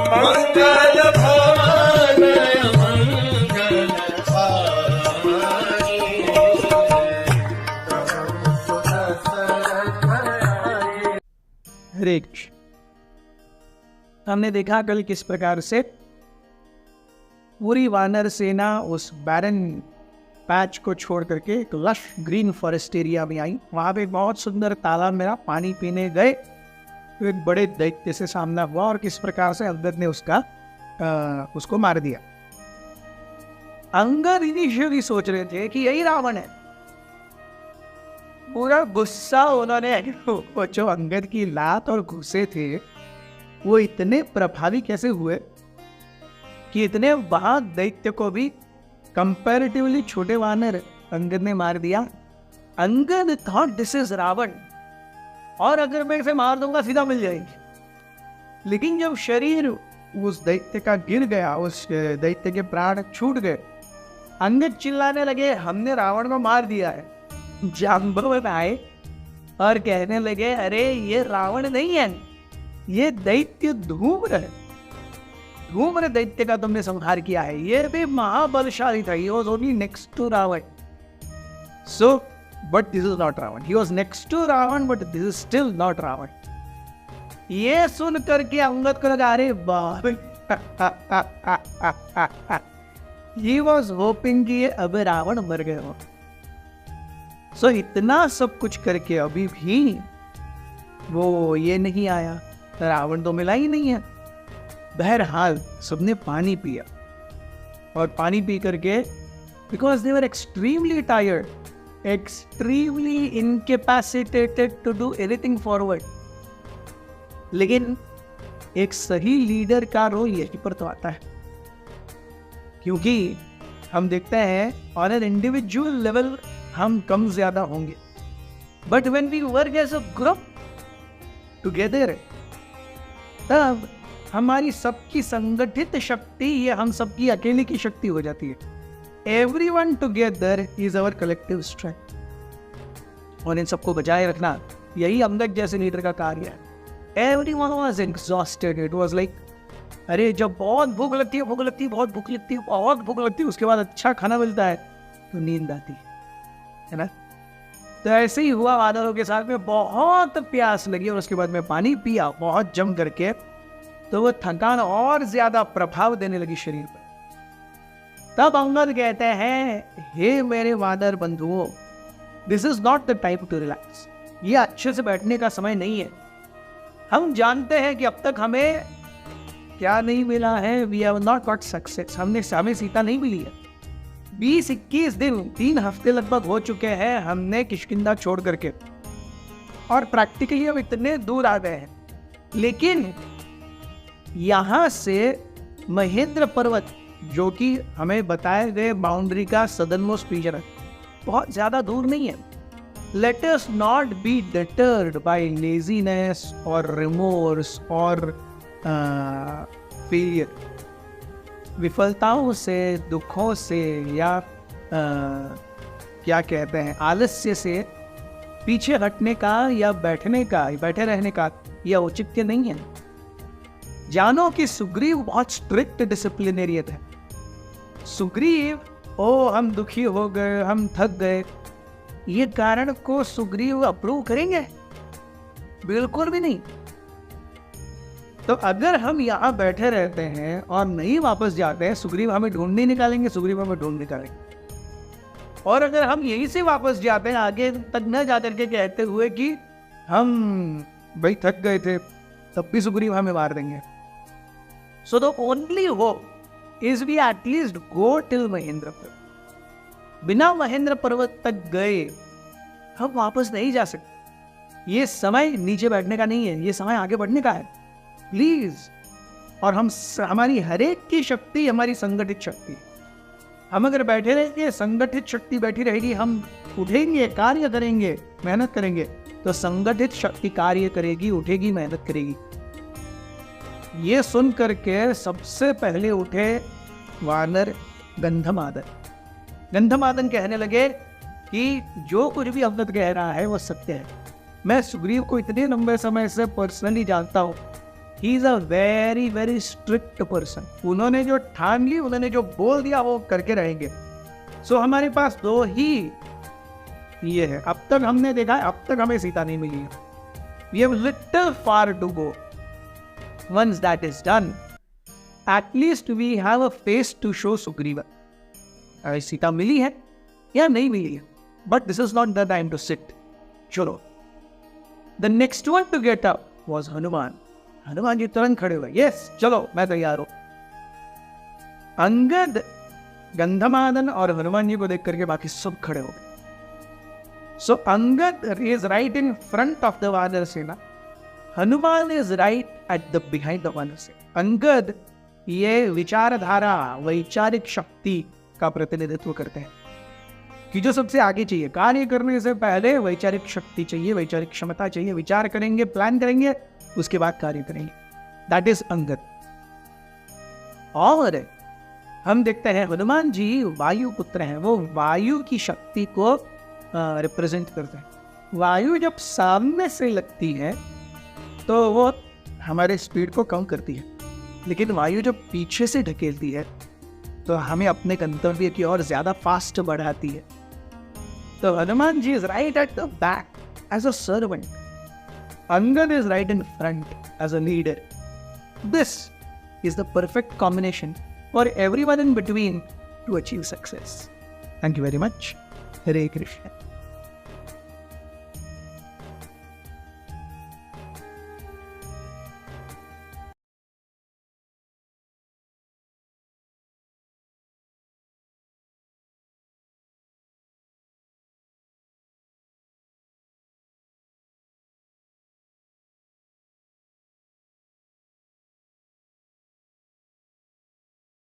मंगल भवन मंगल हारी। हरे कृष्ण। हमने देखा कल किस प्रकार से पूरी वानर सेना उस बैरन पैच को छोड़ करके एक लश ग्रीन फॉरेस्ट एरिया में आई। वहाँ पे एक बहुत सुंदर तालाब मेरा पानी पीने गए तो एक बड़े दैत्य से सामना हुआ और किस प्रकार से अंगद ने उसको मार दिया। अंगद इनिशियली सोच रहे थे कि यही रावण है। पूरा गुस्सा उन्होंने वो जो अंगद की लात और घुसे थे वो इतने प्रभावी कैसे हुए कि इतने बड़ा दैत्य को भी कंपैरेटिवली छोटे वानर अंगद ने मार दिया। Angad thought this is Ravan और अगर मैं इसे मार दूंगा सीधा मिल जाएंगे। लेकिन जब शरीर उस दैत्य का गिर गया, उस दैत्य के प्राण छूट गए, अंगद चिल्लाने लगे हमने रावण को मार दिया है। जांबवत आए और कहने लगे अरे ये रावण नहीं है, ये दैत्य धूम्र है। धूम्र दैत्य का तुमने संहार किया है। ये भी महाबलशाली था। He was only next to Ravan. So, but this is not Ravan. He was next to Ravan, but this is still not Ravan. ये सुन करके अंगद को लगा अरे बाप। He was hoping कि अब रावण मर गए हो। So इतना सब कुछ करके अभी भी वो ये नहीं आया, रावण तो मिला ही नहीं है। बहरहाल सबने पानी पिया और पानी पी करके because they were extremely tired, extremely incapacitated to do anything forward. लेकिन एक सही लीडर का रोल यहीं पर तो आता है, क्योंकि हम देखते हैं ऑन एन इंडिविजुअल लेवल हम कम ज्यादा होंगे, but when we work as a group together तब हमारी सबकी संगठित शक्ति ये हम सबकी अकेले की शक्ति हो जाती है। Everyone together is our collective strength. और इन सबको बचाए रखना यही अंगद जैसे लीडर का कार्य है। Everyone was exhausted. It was like अरे जब बहुत भूख लगती है, बहुत भूख लगती है, उसके बाद अच्छा खाना मिलता है तो नींद आती है ना। तो ऐसे ही हुआ वानरों के साथ में। बहुत प्यास लगी और उसके बाद में पानी पिया बहुत जम करके, तो वो थकान और ज्यादा प्रभाव देने लगी शरीर पर। तब अंगद कहते हैं हे मेरे वानर बंधुओं, this is not the time to relax. ये अच्छे से बैठने का समय नहीं है। हम जानते हैं कि अब तक हमें क्या नहीं मिला है, we have not got success. हमें सीता नहीं मिली है। 20-21 दिन 3 हफ्ते लगभग हो चुके हैं हमने किष्किंधा छोड़ करके, और प्रैक्टिकली हम इतने दूर आ गए हैं। लेकिन यहाँ से महेंद्र पर्वत जो कि हमें बताए गए बाउंड्री का सदर्नमोस्ट रीजन है, बहुत ज़्यादा दूर नहीं है। Let us not be deterred by laziness और रिमोर्स और फेलियर। विफलताओं से, दुखों से या क्या कहते हैं आलस्य से पीछे हटने का या बैठे रहने का यह औचित्य नहीं है। जानो कि सुग्रीव बहुत स्ट्रिक्ट डिसिप्लिनेरियन है। सुग्रीव हम दुखी हो गए, हम थक गए, ये कारण को सुग्रीव अप्रूव करेंगे? बिल्कुल भी नहीं। तो अगर हम यहाँ बैठे रहते हैं और नहीं वापस जाते हैं, सुग्रीव हमें ढूंढ निकालेंगे। और अगर हम यहीं से वापस जाते हैं आगे तक न जाकर के कहते हुए कि हम भाई थक गए थे, तब भी सुग्रीव हमें मार देंगे। So the only hope is we at least go till Mahendra पर्वत। बिना महेंद्र पर्वत तक गए हम वापस नहीं जा सकते। ये समय नीचे बैठने का नहीं है, ये समय आगे बढ़ने का है, प्लीज। और हमारी हरेक की शक्ति हमारी संगठित शक्ति है। हम अगर बैठे रहेंगे, संगठित शक्ति बैठी रहेगी, हम उठेंगे, कार्य करेंगे, मेहनत करेंगे, तो संगठित शक्ति कार्य करेगी, उठेगी, मेहनत करेगी। ये सुन करके सबसे पहले उठे वानर गंधमादन। गंधमादन कहने लगे कि जो कुछ भी अंगद कह रहा है वो सत्य है। मैं सुग्रीव को इतने लंबे समय से पर्सनली जानता हूँ he is a very very strict person. उन्होंने जो ठान ली, उन्होंने जो बोल दिया वो करके रहेंगे। सो हमारे पास दो ही ये है। अब तक हमने देखा है, अब तक हमें सीता नहीं मिली है। We have little far to go. Once that is done, at least we have a face to show Sugriva. Sita मिली है या नहीं मिली है, but this is not the time to sit. चलो, the next one to get up was Hanuman. Hanuman ji तुरंत खड़े हुए, yes चलो मैं तैयार हूं। अंगद, गंधमादन और हनुमान जी को देख करके बाकी सब खड़े हो गए। So Angad is right in front of the Vanar Sena. Hanuman is right at the behind the Vanar Sena. Angad ये विचारधारा, वैचारिक शक्ति का प्रतिनिधित्व करते हैं कि जो सबसे आगे चाहिए। कार्य करने से पहले वैचारिक शक्ति चाहिए, वैचारिक क्षमता चाहिए। विचार करेंगे, प्लान करेंगे, उसके बाद कार्य करेंगे। That is Angad. और हम देखते हैं हनुमान जी वायु पुत्र हैं। वो वायु की शक्ति को रिप्रेजेंट करते हैं। वायु जब सामने से लगती है तो वो हमारे स्पीड को कम करती है, लेकिन वायु जब पीछे से ढकेलती है तो हमें अपने गंतव्य की ओर ज्यादा फास्ट बढ़ाती है। तो Hanuman ji is right at the back as a servant, Angad is right in front as a leader. This is the perfect combination for everyone in between to achieve success. Thank you very much. Hare Krishna.